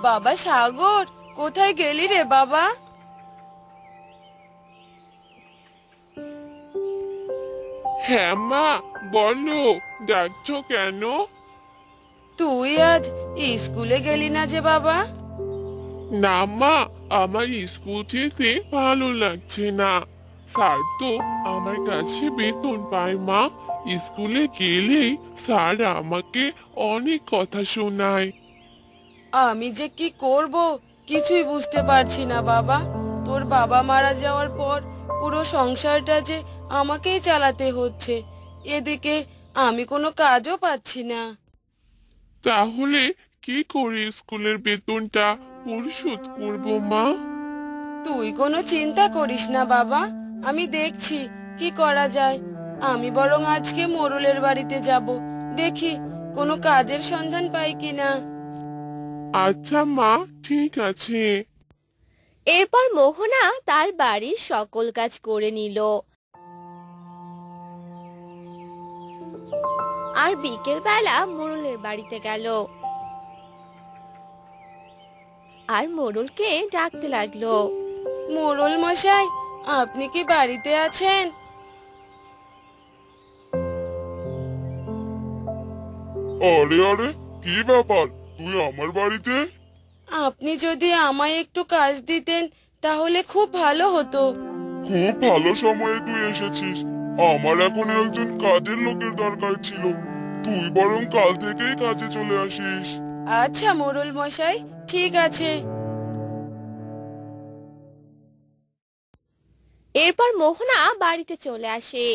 বাবা সাগর, কোথায় গেলি রে বাবা? হ্যাঁ মা, বলো, ডাকছো কেন? তুই আজ স্কুলে গেলি না যে বাবা? না মা, আমার স্কুল যেতে ভালো লাগছে না। স্যার তো আমার কাছে বেতন পায় মা। স্কুলে গেলেই স্যার আমাকে অনেক কথা শোনায়। আমি যে কি করব কিছুই বুঝতে পারছি না বাবা। তোর বাবা মারা যাওয়ার পর পুরো সংসারটা যে আমাকেই চালাতে হচ্ছে। এদিকে আমি কোনো কাজও পাচ্ছি না। তাহলে কি করে স্কুলের বেতনটা পরিশোধ করব মা? তুই কোনো চিন্তা করিস না বাবা, আমি দেখছি কি করা যায়। আমি বরং আজকে মোড়লের বাড়িতে যাব, দেখি কোনো কাজের সন্ধান পাই কিনা। আচ্ছা মা, ঠিক আছে। এরপর মোহনা তার বাড়ির সকল কাজ করে নিল। আর বিকেল বেলা মোড়লের বাড়িতে গেল আর মোড়লকে ডাকতে লাগলো। মোড়ল মশাই, আপনি কি বাড়িতে আছেন? আরে আরে, কি ব্যাপার, তুই আমার বাড়িতে? আপনি যদি আমায় একটু কাজ দিতেন তাহলে খুব ভালো হতো। খুব ভালো সময়ে তুই এসেছিস। আমার এখন একজন কাজের লোকের দরকার ছিল। তুই বরং কাল থেকেই কাজে চলে আসিস। আচ্ছা মোড়ল মশাই, ঠিক আছে। এরপর মোহনা বাড়িতে চলে আসে।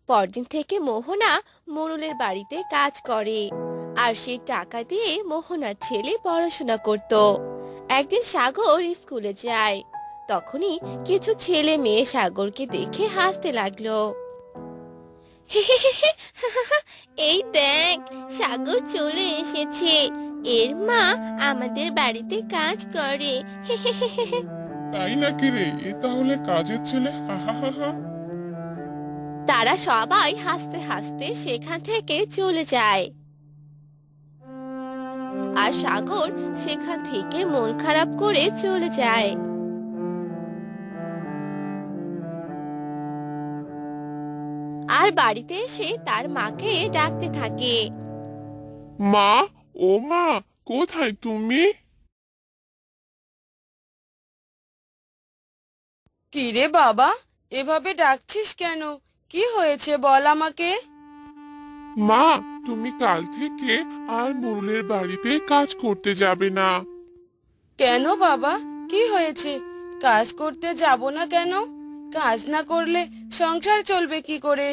পরদিন থেকে মোহনা মোড়লের বাড়িতে কাজ করে আর সে টাকা দিয়ে মোহনার ছেলে পড়াশোনা করত। একদিন সাগর স্কুলে যায়, তখনই কিছু ছেলে মেয়ে সাগরকে দেখে হাসতে লাগলো। এই দেখ, সাগর চলে এসেছে, এর মা আমাদের বাড়িতে কাজ করে। তাই নাকি রে? এ তাহলে কাজের ছেলে? হা হা হা হা। তারা সবাই হাসতে হাসতে সেখান থেকে চলে যায় আর সাগর সেখান থেকে মন খারাপ করে চলে যায়। আর বাড়িতে এসে তার মাকে ডাকতে থাকে। মা, ও মা, কোথায় তুমি? কি রে বাবা, এভাবে ডাকছিস কেন? কি হয়েছে বল আমাকে। মা, তুমি কাল থেকে আর মোড়লের বাড়িতে কাজ করতে যাবে না। কেন বাবা, কি হয়েছে? কাজ করতে যাব না কেন? কাজ না করলে সংসার চলবে কি করে?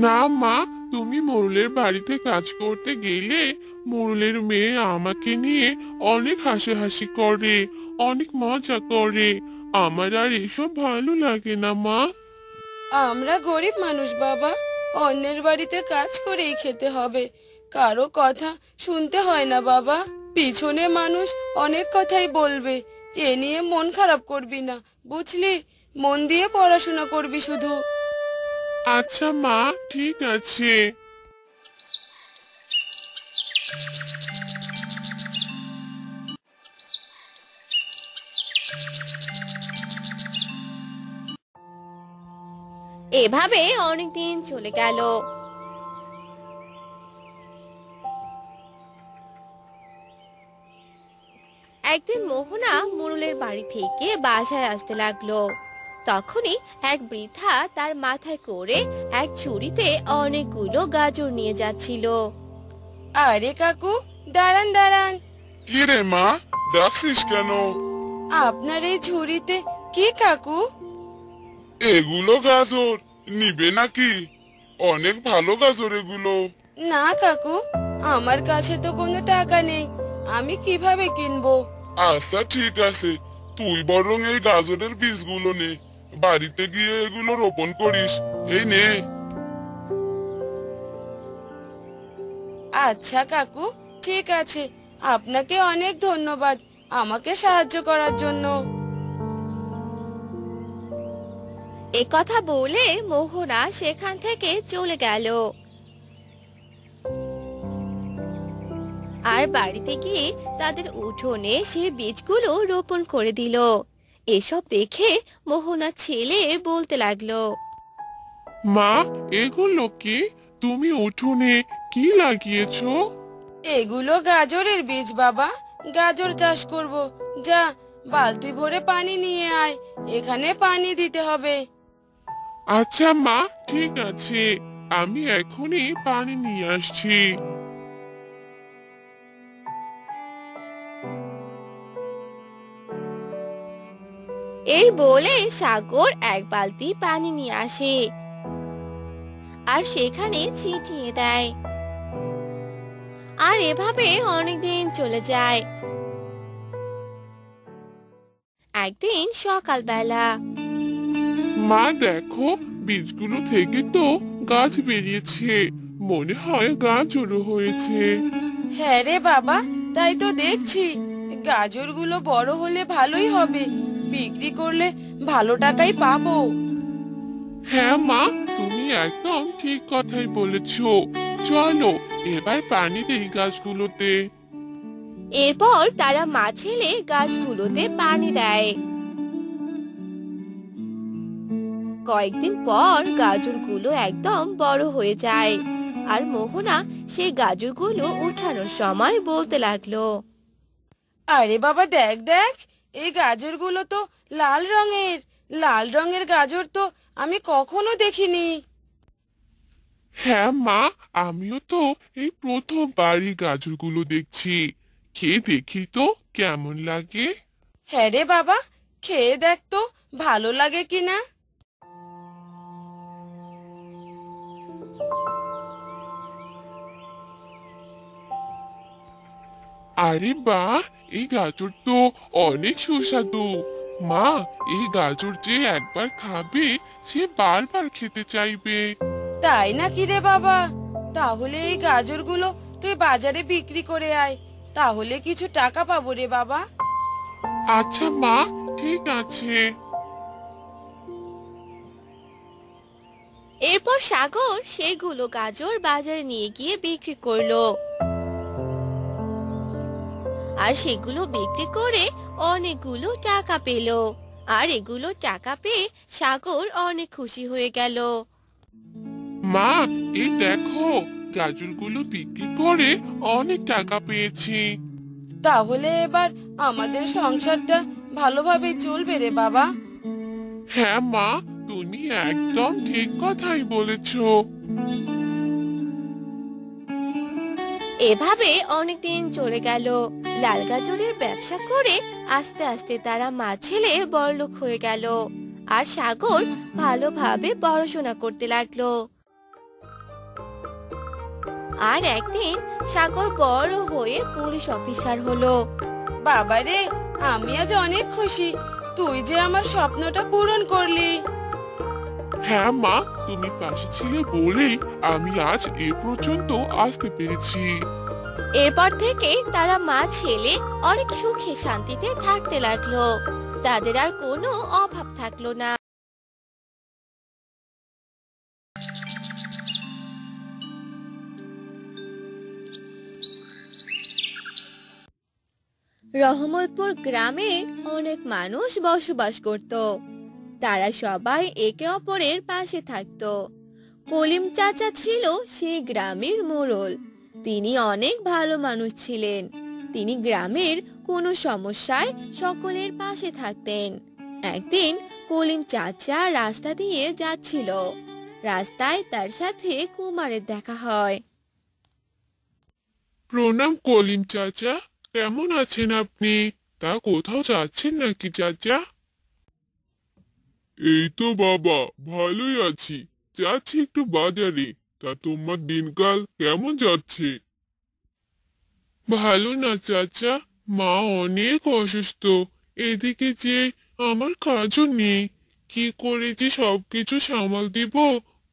না মা, তুমি মোড়লের বাড়িতে কাজ করতে গেলে মোড়লের মেয়ে আমাকে নিয়ে অনেক হাসাহাসি করে, অনেক মজা করে। আমার আর এসব ভালো লাগে না মা। আমরা গরিব মানুষ বাবা, অন্যের বাড়িতে কাজ করেই খেতে হবে। কারো কথা শুনতে হয় না বাবা। পিছনে মানুষ অনেক কথাই বলবে, এ নিয়ে মন খারাপ করবি না, বুঝলি? মন দিয়ে পড়াশোনা করবি শুধু। আচ্ছা মা, ঠিক আছে। এভাবে অনেকদিন চলে গেল। একদিন মোহনা মোড়লের বাড়ি থেকে বাসায় আসতে লাগলো। তখনই এক বৃদ্ধা তার মাথায় করে এক ঝুড়িতে অনেকগুলো গাজর নিয়ে যাচ্ছিল। আরে কাকু, দাঁড়ান দাঁড়ান। কি রে মা, ডাকছিস কেন? আপনার এই ঝুড়িতে কি কাকু? এগুলো গাজর নিবে নাকি? অনেক ভালো গাজর এগুলো। না কাকু, আমার কাছে তো কোনো টাকা নেই, আমি কিভাবে কিনবো? আচ্ছা ঠিক আছে, তুই বরং এই গাজরের বীজগুলো নে, বাড়িতে গিয়ে এগুলো রোপণ করিস। এই নে। আচ্ছা কাকু, ঠিক আছে। আপনাকে অনেক ধন্যবাদ আমাকে সাহায্য করার জন্য। এ কথা বলে মোহনা সেখান থেকে চলে গেল। আর বাড়িতে গিয়ে তাদের উঠোনে সে বীজগুলো রোপণ করে দিল। এসব দেখে মোহনা ছেলে বলতে লাগলো, মা, এগুলো কি? তুমি উঠোনে কি লাগিয়েছো? এগুলো গাজরের বীজ বাবা। গাজর চাষ করব। যা, বালতি ভরে পানি নিয়ে আয়, এখানে পানি দিতে হবে। আচ্ছা মা, ঠিক আছে, আমি এখনই পানি নিয়ে আসছি। এই বলে সাগর এক বালতি পানি নিয়ে আসে আর সেখানে ছিটিয়ে দেয়। আর এভাবে অনেকদিন চলে যায়। একদিন সকালবেলা মা দেখো, বীজগুলো থেকে তো গাছ বেরিয়েছে, মনে হয় গাছও হয়েছে। হ্যাঁ রে বাবা, তাই তো দেখছি। গাজরগুলো বড় হলে ভালোই হবে, বিক্রি করলে ভালো টাকাই পাবো। হ্যাঁ মা, তুমি একদম ঠিক কথাই বলেছো। চলো এবার পানি দেই গাছগুলোতে। এরপর তারা মা ছেলে গাছগুলোতে পানি দেয়। কয়েকদিন পর গাজরগুলো একদম বড় হয়ে যায়। আর মোহনা সেই গাজরগুলো উঠানোর সময় বলতে লাগলো, আরে বাবা, দেখ দেখ, এই গাজরগুলো তো লাল রঙের। লাল রঙের গাজর তো আমি কখনো দেখিনি। হ্যাঁ মা, আমিও তো এই প্রথমবারই গাজরগুলো দেখছি। খেয়ে দেখি তো কেমন লাগে। হ্যাঁ রে বাবা, খেয়ে দেখ তো ভালো লাগে কিনা। আরে বাহ, এই গাজর তো অনেক সুস্বাদু। মা, এই গাজর যে একবার খাবে সে বারবার খেতে চাইবে। তাই নাকি রে বাবা? তাহলে এই গাজরগুলো তুই বাজারে বিক্রি করে আয়, তাহলে কিছু টাকা পাবো রে বাবা। আচ্ছা মা, ঠিক আছে। এরপর সাগর সেগুলো গাজর বাজারে নিয়ে গিয়ে বিক্রি করলো। আর সেগুলো বিক্রি করে অনেকগুলো টাকা পেল। আর এগুলো টাকা পেয়ে সাগর অনেক খুশি হয়ে গেল। মা, এই দেখো, গাজরগুলো বিক্রি করে অনেক টাকা পেয়েছি। তাহলে এবার আমাদের সংসারটা ভালোভাবে চলবে রে বাবা। হ্যাঁ মা, তুমি একদম ঠিক কথাই বলেছো। এভাবে অনেকদিন চলে গেল। লাল গাজরের ব্যবসা করে আস্তে আস্তে তারা মা ছেলে বড়লোক হয়ে গেল। আর সাগর ভালোভাবে পড়াশোনা করতে লাগলো। আর একদিন সাগর বড় হয়ে পুলিশ অফিসার হলো। বাবা রে, আমি আজ অনেক খুশি, তুই যে আমার স্বপ্নটা পূরণ করলি। হ্যাঁ মা, তুমি পাশে ছিলে বলেই আমি আজ এ পর্যন্ত আসতে পেরেছি। এরপর থেকে তারা মা ছেলে অনেক সুখে শান্তিতে থাকতে লাগলো। তাদের আর কোনো অভাব থাকলো না। রহমতপুর গ্রামে অনেক মানুষ বসবাস করত। তারা সবাই একে অপরের পাশে থাকতো। কলিম চাচা ছিল সেই গ্রামের মোড়ল। তিনি অনেক ভালো মানুষ ছিলেন। তিনি গ্রামের কোনো সমস্যায় সকলের পাশে থাকতেন। একদিন কলিম চাচা রাস্তা দিয়ে যাচ্ছিল। রাস্তায় তার সাথে কুমারের দেখা হয়। প্রণাম কলিম চাচা, কেমন আছেন আপনি? তা কোথাও যাচ্ছেন নাকি চাচা? এই তো বাবা, ভালোই আছি, যাচ্ছি একটু বাজারে। তা তোমার দিনকাল কেমন যাচ্ছে? ভালো না চাচা, মা অনেক অসুস্থ। এদিকে যে আমার কাজও নেই, কি করে যে সবকিছু সামাল দিব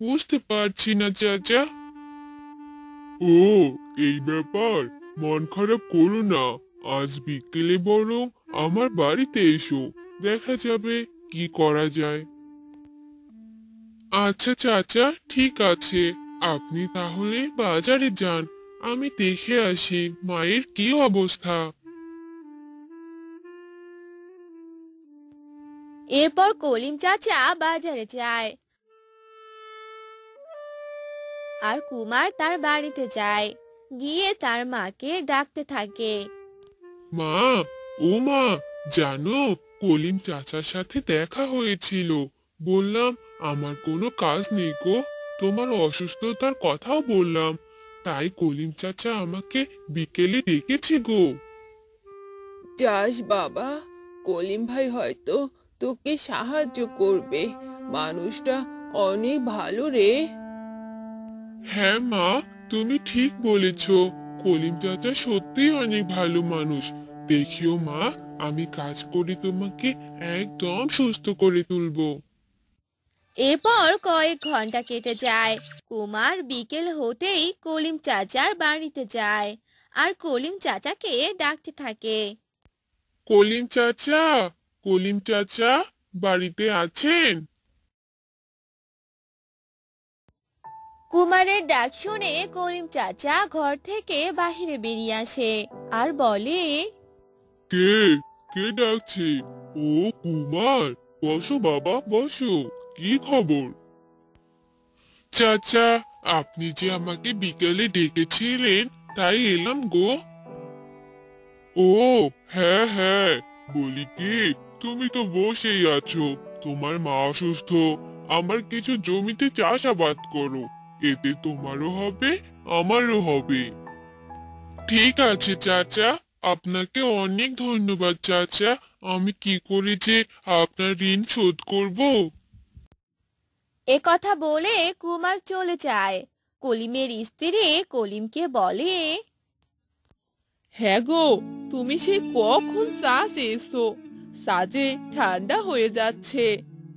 বুঝতে পারছি না চাচা। ও, এই ব্যাপার, মন খারাপ করো না। আজ বিকেলে বরং আমার বাড়িতে এসো, দেখা যাবে কি করা যায়। আচ্ছা চাচা, ঠিক আছে। আপনি তাহলে বাজারে যান, আমি দেখে আসি মায়ের কি অবস্থা। এরপর কলিম চাচা বাজারে যায় আর কুমার তার বাড়িতে যায়। গিয়ে তার মাকে ডাকতে থাকে। মা, ও মা, জানো কলিম চাচার সাথে দেখা হয়েছিল। বললাম আমার কোনো কাজ নেই গো, তোমার অসুস্থতার কথাও বললাম। তাই কলিম চাচা আমাকে বিকেলে ডেকেছে গো। যাস বাবা, কলিম ভাই হয়তো তোকে সাহায্য করবে। মানুষটা অনেক ভালো রে। হ্যাঁ মা, তুমি ঠিক বলেছ। কলিম চাচা সত্যিই অনেক ভালো মানুষ। দেখিও মা, আমি কাজ করে তোমাকে একদম সুস্থ করে তুলবো। এরপর কয়েক ঘন্টা কেটে যায়। কুমার বিকেল হতেই কলিম চাচার বাড়িতে যায় আর কলিম চাচাকে ডাকতে থাকে। কলিম চাচা, কলিম চাচা, বাড়িতে আছেন? কুমারের ডাক শুনে কলিম চাচা ঘর থেকে বাহিরে বেরিয়ে আসে আর বলে, কে কে ডাকছে? ও কুমার, বসো বাবা বসো। কি খবর? চাচা, আপনি যে আমাকে বিকেলে ডেকেছিলেন, তাই এলাম গো। ও হ্যাঁ হ্যাঁ, বলি কি, তুমি তো বসেই আছো, তোমার মা অসুস্থ। আমার কিছু জমিতে চাষাবাদ করো, এতে তোমারও হবে আমারও হবে। ঠিক আছে চাচা, আপনাকে অনেক ধন্যবাদ চাচা। আমি কি করে যে আপনার ঋণ শোধ করব? এ কথা বলে কুমার চলে যায়। কলিমের স্ত্রী কলিমকে বলে, হ্যাঁ গো, তুমি সেই কখন চা চেয়েছো? সাজে ঠান্ডা হয়ে যাচ্ছে,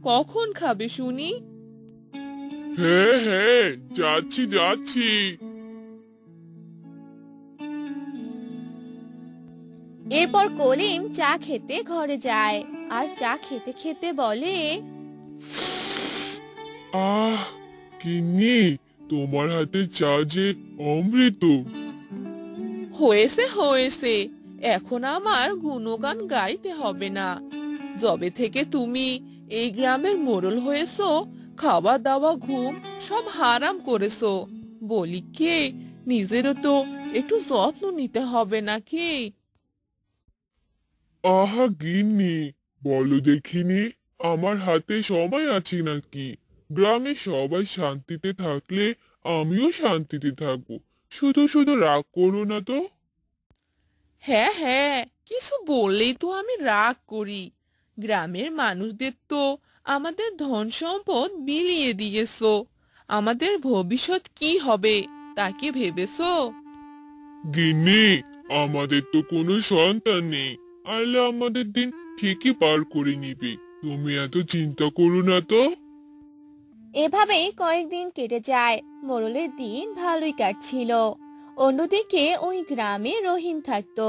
কখন খাবে শুনি? হ্যাঁ হ্যাঁ, যাচ্ছি যাচ্ছি। এরপর কলিম চা খেতে ঘরে যায় আর চা খেতে খেতে বলে, আহ, গিন্নি, তোমার হাতে চা যে অমৃত। হয়েছে হয়েছে, এখন আমার গুণগান গাইতে হবে না। যবে থেকে তুমি এই গ্রামের মোড়ল হয়েছো, খাওয়া দাওয়া ঘুম সব হারাম করেছো। বলি কে, নিজেরও তো একটু যত্ন নিতে হবে নাকি? আহা গিন্নি, বলো দেখিনি, আমার হাতে সময় আছে নাকি? গ্রামে সবাই শান্তিতে থাকলে আমিও শান্তিতে থাকবো। শুধু শুধু রাগ করো না তো। হ্যাঁ হ্যাঁ, কিছু বললেই তো আমি রাগ করি। গ্রামের মানুষদের তো আমাদের ধন সম্পদ বিলিয়ে দিয়েছো, আমাদের ভবিষ্যৎ কি হবে তা কি ভেবেছো? গিন্নি, আমাদের তো কোনো সন্তান নেই। আল্লাহ আমাদের দিন ঠিকই পার করে নিবে, তুমি এত চিন্তা করো না তো। এভাবেই কয়েকদিন কেটে যায়। মোড়লের দিন ভালোই কাটছিল। অন্যদিকে ওই গ্রামে রহিম থাকতো।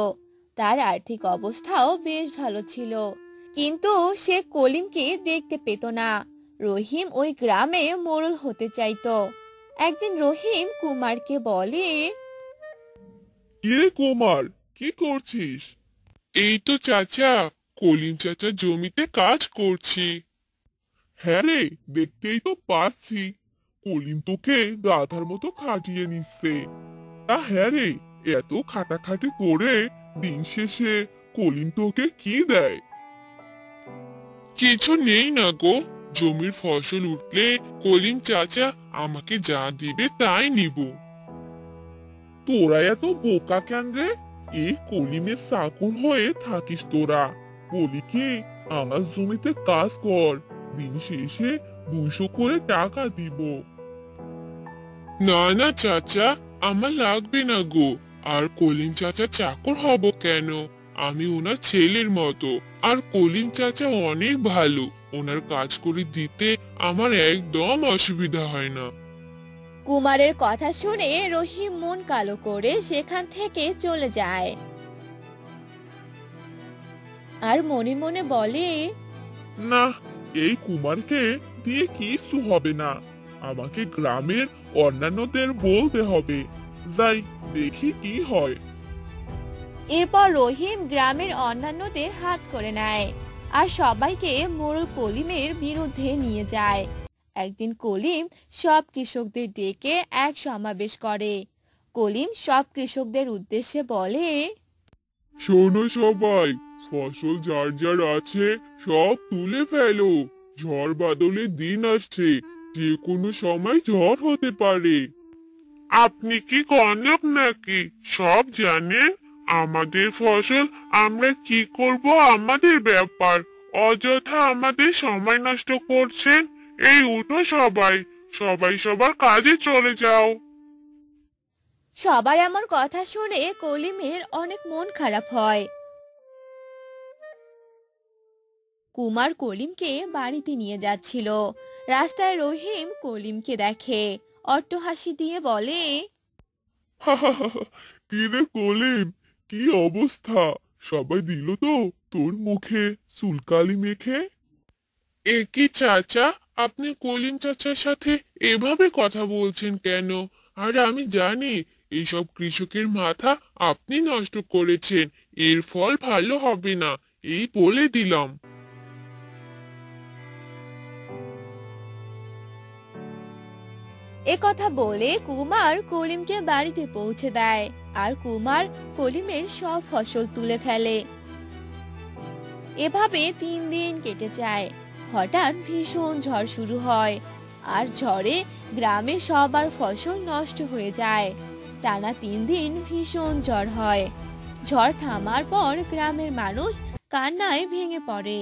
তার আর্থিক অবস্থাও বেশ ভালো ছিল, কিন্তু সে কলিমকে দেখতে পেত না। রহিম ওই গ্রামে মোড়ল হতে চাইতো। একদিন রহিম কুমারকে বলে, কিরে কুমার, কি করছিস? এই তো চাচা, কলিম চাচা জমিতে কাজ করছি। হ্যাঁ রে, দেখতেই তো পাচ্ছি, কলিম তোকে গাধার মতো খাটিয়ে নিচ্ছে। তা হ্যাঁ রে, এত খাটাখাটি করে দিন শেষে কলিম তোকে কি দেয়? কিছু নেই না গো, জমির ফসল উঠলে কলিম চাচা আমাকে যা দিবে তাই নিব। তোরা এত বোকা কেন রে? এই কলিমের চাকর হয়ে থাকিস তোরা। বলি কি, আমার জমিতে কাজ কর, দিন শেষে 200 করে টাকা দিব। না না চাচা, আমার লাগবে না গো। আর কলিম চাচা চাকর হব কেন? আমি ওনার ছেলের মতো। আর কলিম চাচা অনেক ভালো, ওনার কাজ করে দিতে আমার একদম অসুবিধা হয় না। কুমারের কথা শুনে রহিম মন কালো করে সেখান থেকে চলে যায় আর মনে মনে বলে, না, এই কুমারকে দিয়ে কিছু হবে না, আমাকে গ্রামের অন্যান্যদের বলতে হবে। যাই, দেখি কি হয়। এরপর রহিম গ্রামের অন্যান্যদের হাত করে নেয় আর সবাইকে মোড়ল কলিমের বিরুদ্ধে নিয়ে যায়। একদিন কলিম সব কৃষকদের ডেকে এক সমাবেশ করে। কলিম সব কৃষকদের উদ্দেশ্যে বলে, শোনো সবাই, ফসল যার যার আছে সব তুলে ফেলো। ঝড় বাদলের দিন আসছে, যে কোনো সময় ঝড় হতে পারে। আপনি কি কনক নাকি? সব জানেন। আমাদের ফসল আমরা কি করব আমাদের ব্যাপার। অযথা আমাদের সময় নষ্ট করছেন। এই উঠো সবাই, সবাই সবার কাজে চলে যাও। সবার এমন কথা শুনে কলিমের অনেক মন খারাপ হয়। কুমার কলিমকে বাড়িতে নিয়ে যাচ্ছিল। রাস্তায় রহিম কলিমকে দেখে, অট্টহাসি দিয়ে বলে, কি রে কলিম, কি অবস্থা? সবাই দিল তো তোর মুখে চুলকালি মেখে? এ কি চাচা, আপনি কলিম চাচার সাথে এভাবে কথা বলছেন কেন? আর আমি জানি এইসব কৃষকের মাথা আপনি নষ্ট করেছেন। এর ফল ভালো হবে না, এই বলে দিলাম। এ কথা বলে কুমার কলিমকে বাড়িতে পৌঁছে দেয় আর কুমার কলিমের সব ফসল তুলে ফেলে। এভাবে 3 দিন কেটে যায়। হঠাৎ ভীষণ ঝড় শুরু হয় আর ঝড়ে গ্রামে সবার ফসল নষ্ট হয়ে যায়। টানা 3 দিন ভীষণ ঝড় হয়। ঝড় থামার পর গ্রামের মানুষ কান্নায় ভেঙে পড়ে।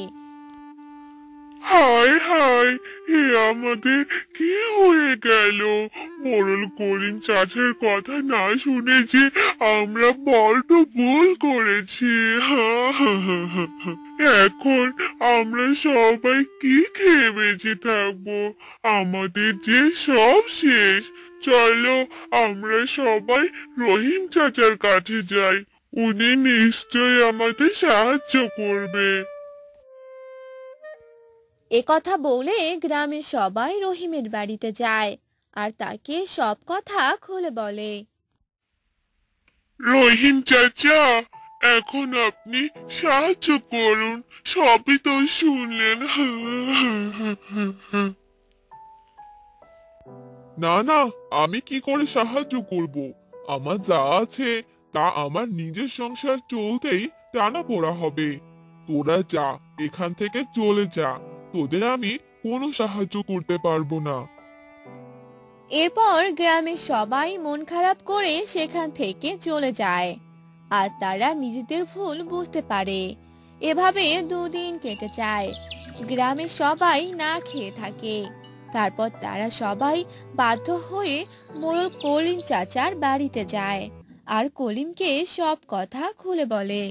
হায় হায়, এ আমাদের কি হয়ে গেল? মোড়ল করিম চাচার কথা না শুনে যে আমরা বড্ড ভুল করেছি। এখন আমরা সবাই কি খেয়ে বেঁচে থাকবো? আমাদের যে সব শেষ। চলো আমরা সবাই রহিম চাচার কাছে যাই, উনি নিশ্চয়ই আমাদের সাহায্য করবে। এ কথা বলে গ্রামের সবাই রহিমের বাড়িতে যায় আর তাকে সব কথা খুলে বলে। রহিম চাচা, এখন আপনি সাহায্য করুন, সবই তো শুনলেন। না না, আমি কি করে সাহায্য করব? আমার যা আছে তা আমার নিজের সংসার চলতেই টানাপোড়া হবে। তোরা যা, এখান থেকে চলে যা, তোদের আমি কোনো সাহায্য করতে পারবো না। এরপর গ্রামের সবাই মন খারাপ করে সেখান থেকে চলে যায় আর তারা নিজেদের ভুল বুঝতে পারে। এভাবে 2 দিন কেটে যায়। গ্রামের সবাই না খেয়ে থাকে। তারপর তারা সবাই বাধ্য হয়ে মোড়ল কলিম চাচার বাড়িতে যায় আর কলিমকে সব কথা খুলে বলে।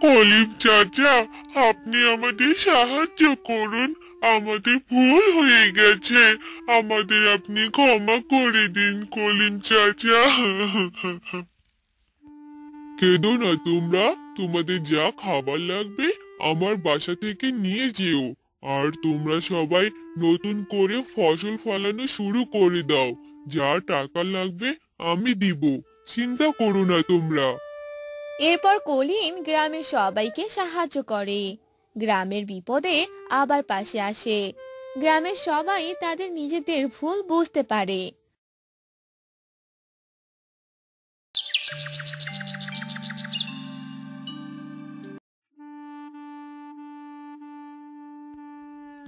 কলিম চাচা, আপনি আমাদের সাহায্য করুন, আমাদের ভুল হয়ে গেছে, আমাদের আপনি ক্ষমা করে দিন কলিম চাচা। কেঁদো না তোমরা, তোমাদের যা খাবার লাগবে আমার বাসা থেকে নিয়ে যেও। আর তোমরা সবাই নতুন করে ফসল ফলানো শুরু করে দাও। যা টাকা লাগবে আমি দিব, চিন্তা করো না তোমরা। এরপর কলিম গ্রামের সবাইকে সাহায্য করে। গ্রামের বিপদে আবার পাশে আসে। গ্রামের সবাই তাদের নিজেদের ভুল বুঝতে পারে।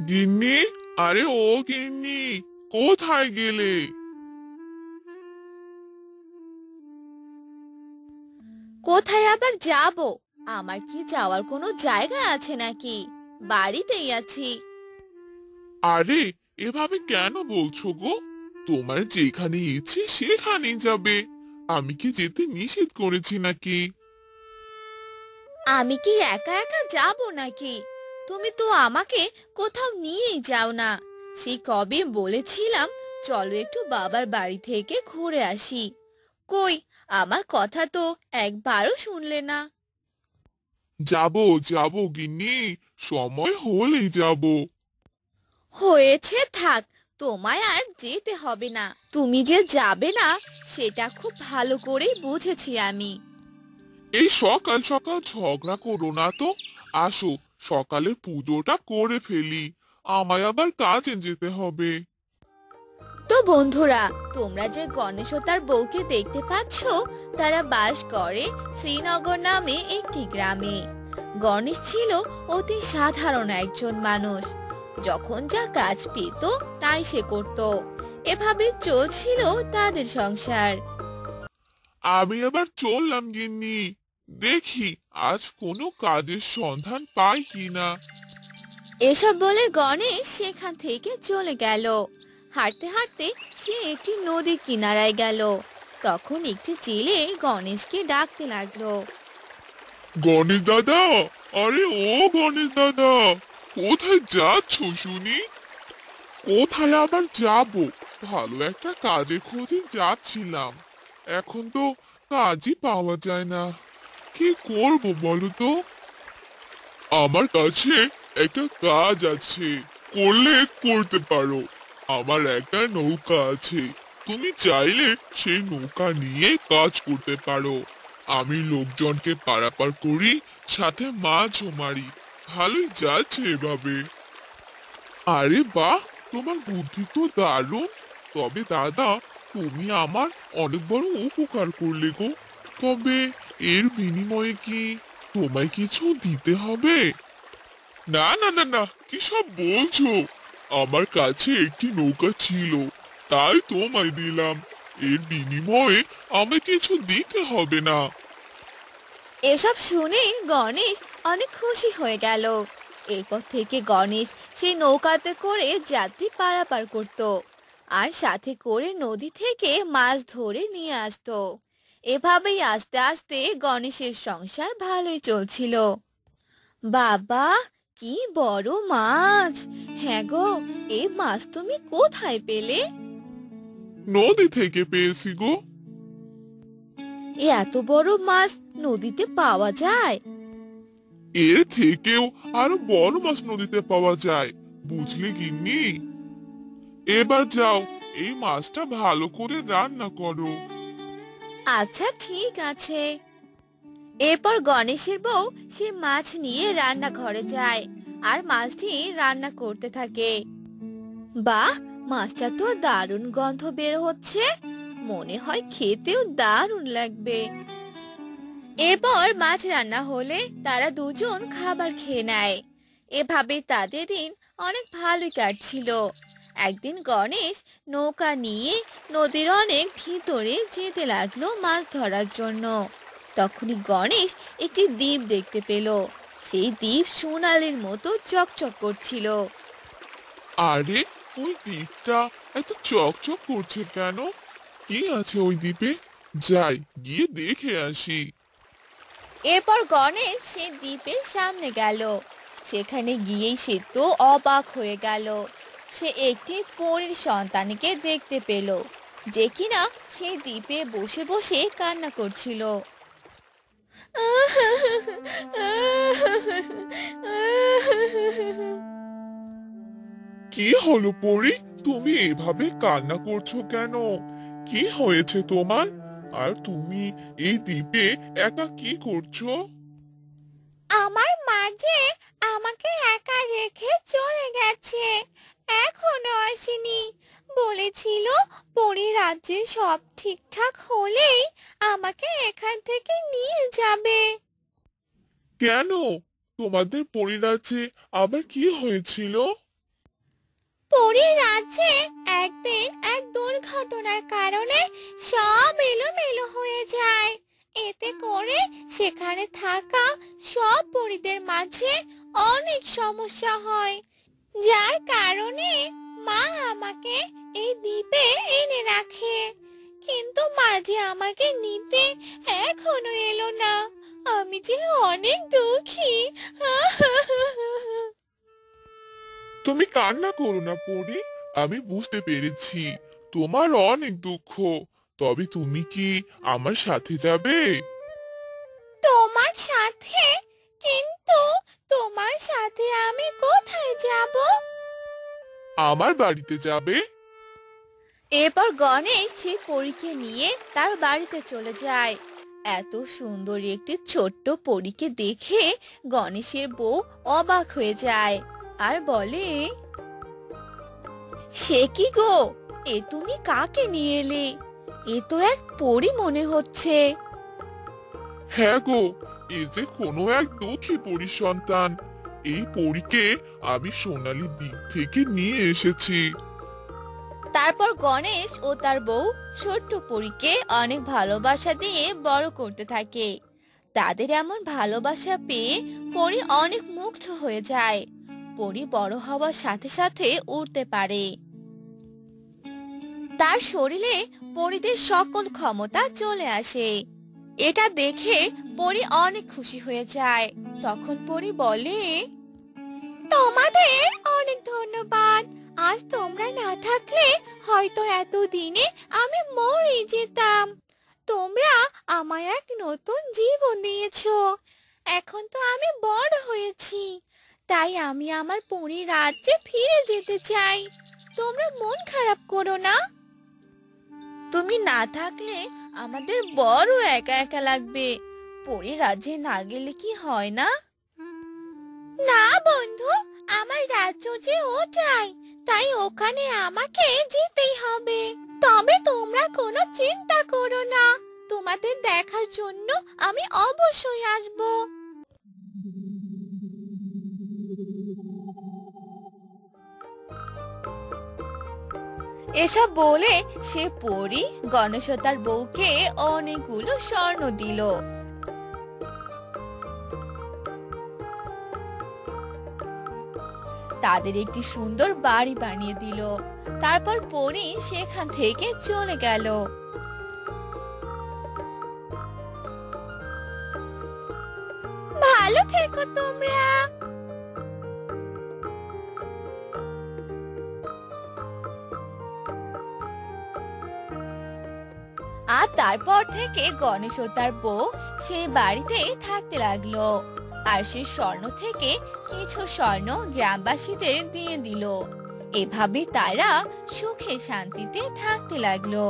গিন্নি, আরে ও গিন্নি, কোথায় গেলে? কোথায় আবার যাব? আমার কি যাওয়ার কোনো জায়গা আছে নাকি? বাড়িতেই আছি। আরে, এভাবে কেন বলছো গো? তোমার যেখানে ইচ্ছে সেখানেই যাবে। আমি কি যেতে নিষেধ করেছি নাকি? আমি কি একা একা যাব নাকি? তুমি তো আমাকে কোথাও নিয়েই যাও না। সেই কবে বলেছিলাম চলো একটু বাবার বাড়ি থেকে ঘুরে আসি। কই, আমার কথা তো একবারও শুনলে না। যাবো যাবো গিন্নি, সময় হলেই যাব। হয়েছে, থাক, তোমায় আর যেতে হবে না। তুমি যে যাবে না সেটা খুব ভালো করেই বুঝেছি আমি। এই সকাল সকাল ঝগড়া করো না তো। আসো, সকালের পুজোটা করে ফেলি, আমায় আবার কাজে যেতে হবে। তো বন্ধুরা, তোমরা যে গণেশ ও তার বউকে দেখতে পাচ্ছ, তারা বাস করে শ্রীনগর নামে একটি গ্রামে। গণেশ ছিল অতি সাধারণ একজন মানুষ। যখন যা কাজ পেত তাই সে করত। এভাবে চলছিল তাদের সংসার। আমি আবার চললাম গিন্নি, দেখি আজ কোনো কাজের সন্ধান পাই কিনা। এসব বলে গণেশ সেখান থেকে চলে গেল। হাঁটতে হাঁটতে সে একটি নদীর কিনারায় গেল। তখন একটি জেলে গণেশকে ডাকতে লাগলো। গণেশ দাদা, আরে ও গণেশ দাদা, কোথায় যাচ্ছ শুনি? কোথায় আবার যাব, ভালো একটা কাজের খোঁজে যাচ্ছিলাম। এখন তো কাজই পাওয়া যায় না, কি করব বলো তো? আমার কাছে একটা কাজ আছে, করলে করতে পারো। আমার একটা নৌকা আছে, তুমি চাইলে সেই নৌকা নিয়ে কাজ করতে পারো। আমি লোকজনকে পারাপার করি, সাথে মাছও মারি, ভালোই যাচ্ছে এভাবে। আরে বাহ, তোমার বুদ্ধি তো দারুণ। তবে দাদা, তুমি আমার অনেক বড় উপকার করলে গো। তবে এর বিনিময়ে কি তোমায় কিছু দিতে হবে? না না না না, কি সব বলছো? আমার কাছে একটি নৌকা ছিল, তাই তোমায় দিলাম। এর বিনিময়ে আমায় কিছু দিতে হবে না। এসব শুনে গণেশ অনেক খুশি হয়ে গেল। এরপর থেকে গণেশ সেই নৌকাতে করে যাত্রী পারাপার করত আর সাথে করে নদী থেকে মাছ ধরে নিয়ে আসতো। এভাবেই আস্তে আস্তে গণেশের সংসার ভালোই চলছিল। বাবা, কি বড় মাছ! হ্যাঁ গো, এই মাছ তুমি কোথায় পেলে? নদী থেকে পেয়েছি গো। এত বড় মাছ নদীতে পাওয়া যায়? এর থেকেও আরো বড় মাছ নদীতে পাওয়া যায়, বুঝলে গিন্নি? এবার যাও, এই মাছটা ভালো করে রান্না করো। আচ্ছা, ঠিক আছে। এরপর গণেশের বউ সে মাছ নিয়ে রান্নাঘরে যায় আর মাছটি রান্না করতে থাকে। বাহ, মাছটা তো দারুণ গন্ধ বের হচ্ছে, মনে হয় খেতেও দারুণ লাগবে। এরপর মাছ রান্না হলে তারা দুজন খাবার খেয়ে নেয়। এভাবে তাদের দিন অনেক ভালোই কাটছিল। একদিন গণেশ নৌকা নিয়ে নদীর অনেক ভিতরে যেতে লাগলো মাছ ধরার জন্য। তখনই গণেশ একটি দ্বীপ দেখতে পেল। সেই দ্বীপ সোনালীর মতো চকচক করছিল। আরে, ওই দ্বীপটা এত চকচক করছে কেন? কি আছে ওই দ্বীপে? যাই, গিয়ে দেখে আসি। এরপর গণেশ সে দ্বীপের সামনে গেল। সেখানে গিয়েই সে তো অবাক হয়ে গেল। সে একটি পরীর সন্তানকে দেখতে পেল, যে কিনা সেই দ্বীপে বসে বসে কান্না করছিল। কি হলো পরি, তুমি এভাবে কান্না করছো কেন? কি হয়েছে তোমার? আর তুমি এই দ্বীপে একা কি করছো? আমার মা যে আমাকে একা রেখে চলে গেছে, এখনো আসেনি। বলেছিল পরী রাজ্যে সব ঠিকঠাক হলেই আমাকে এখান থেকে নিয়ে যাবে। কেন, তোমাদের পরিরাজ্যে আবার কি হয়েছিল? পরী রাজ্যে একদিন এক দুর্ঘটনার কারণে সব এলোমেলো হয়ে যায়। এতে করে সেখানে থাকা সব পরীদের মাঝে অনেক সমস্যা হয়, যার কারণে মা আমাকে এই দ্বীপে এনে রাখে। কিন্তু মাঝে আমাকে নিতে এখনো এলো না। আমি যে অনেক দুঃখী। তুমি কান্না করো না পরি, আমি বুঝতে পেরেছি তোমার অনেক দুঃখ। তবে তুমি কি আমার সাথে যাবে? তোমার সাথে? কিন্তু তোমার সাথে আমার বাড়িতে যাবে? এরপর গণেশ সেই পরীকে নিয়ে তার বাড়িতে চলে যায়। এত সুন্দর একটি ছোট্ট পরীকে দেখে গণেশের বউ অবাক হয়ে যায় আর বলে, সে কি গো, এ তুমি কাকে নিয়ে এলে? এ তো এক পরী মনে হচ্ছে। হ্যাঁ গো, এ যে কোনো এক দুঃখী পরীর সন্তান। এই পরীকে আমি সোনালী দ্বীপ থেকে নিয়ে এসেছি। তারপর গণেশ ও তার বউ ছোট্ট পরীকে অনেক ভালোবাসা দিয়ে বড় করতে থাকে। তাদের এমন ভালোবাসা পেয়ে পরী অনেক মুগ্ধ হয়ে যায়। পরী বড় হওয়ার সাথে সাথে উড়তে পারে। তার শরীরে পরীদের সকল ক্ষমতা চলে আসে। এটা দেখে পরী অনেক খুশি হয়ে যায়। তখন পরী বলে, তোমাদের অনেক ধন্যবাদ। আজ তোমরা না থাকলে হয়তো এতদিনে আমি মরে যেতাম। তোমরা আমায় এক নতুন জীবন দিয়েছো। এখন তো আমি বড় হয়েছি, তাই আমি আমার পরী রাজ্যে ফিরে যেতে চাই। তোমরা মন খারাপ করো না। তুমি না থাকলে আমাদের বড় একা একা লাগবে। পরী রাজ্যে না গেলে কি হয় না? না বন্ধু, আমার রাজ্য যে ওটাই, তাই ওখানে আমাকে যেতেই হবে। তবে তোমরা কোনো চিন্তা করো না, তোমাদের দেখার জন্য আমি অবশ্যই আসব। এসব বলে সে পরী গণেশ ও তার বউকে অনেকগুলো স্বর্ণ দিল। তাদের একটি সুন্দর বাড়ি বানিয়ে দিল। তারপর পরী সেখান থেকে চলে গেল। ভালো থেকো তোমরা। আর তারপর থেকে গণেশ ও তার বউ সেই বাড়িতে থাকতে লাগলো। আর সে স্বর্ণ থেকে কিছু স্বর্ণ গ্রামবাসীদের দিয়ে দিল। এভাবে তারা সুখে শান্তিতে থাকতে লাগলো।